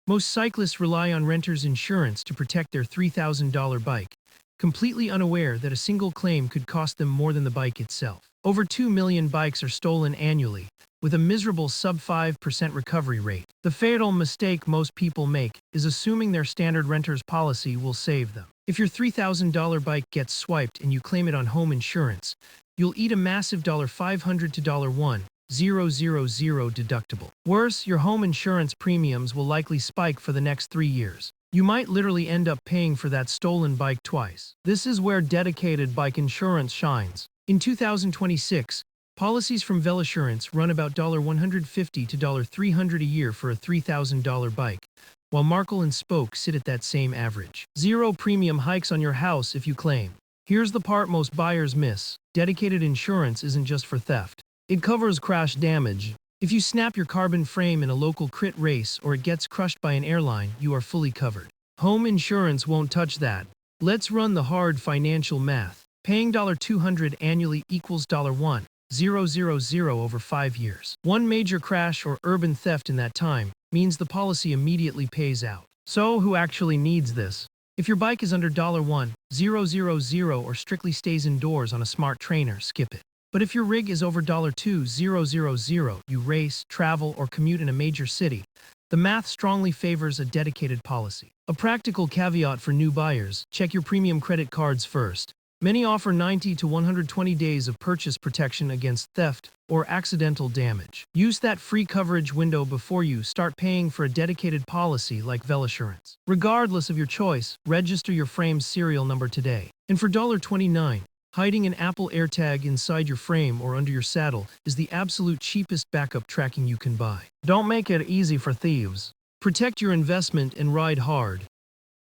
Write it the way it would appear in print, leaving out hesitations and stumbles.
Most cyclists rely on renters' insurance to protect their $3,000 bike, completely unaware that a single claim could cost them more than the bike itself. Over 2 million bikes are stolen annually, with a miserable sub-5% recovery rate. The fatal mistake most people make is assuming their standard renter's policy will save them. If your $3,000 bike gets swiped and you claim it on home insurance, you'll eat a massive $500 to $1,000 deductible. Worse, your home insurance premiums will likely spike for the next 3 years. You might literally end up paying for that stolen bike twice. This is where dedicated bike insurance shines. In 2026, policies from Velassurance run about $150 to $300 a year for a $3,000 bike, while Markle and Spoke sit at that same average. Zero premium hikes on your house if you claim. Here's the part most buyers miss. Dedicated insurance isn't just for theft. It covers crash damage. If you snap your carbon frame in a local crit race or it gets crushed by an airline, you are fully covered. Home insurance won't touch that. Let's run the hard financial math. Paying $200 annually equals $1,000 over 5 years. One major crash or urban theft in that time means the policy immediately pays out. So who actually needs this? If your bike is under $1,000 or strictly stays indoors on a smart trainer, skip it. But if your rig is over $2,000, you race, travel, or commute in a major city, the math strongly favors a dedicated policy. A practical caveat for new buyers: check your premium credit cards first. Many offer 90 to 120 days of purchase protection against theft or accidental damage. Use that free coverage window before you start paying for a dedicated policy like Velassurance. Regardless of your choice, register your frame's serial number today. And for $29, hiding an Apple AirTag inside your frame or under your saddle is the absolute cheapest backup tracking you can buy. Don't make it easy for thieves. Protect your investment and ride hard.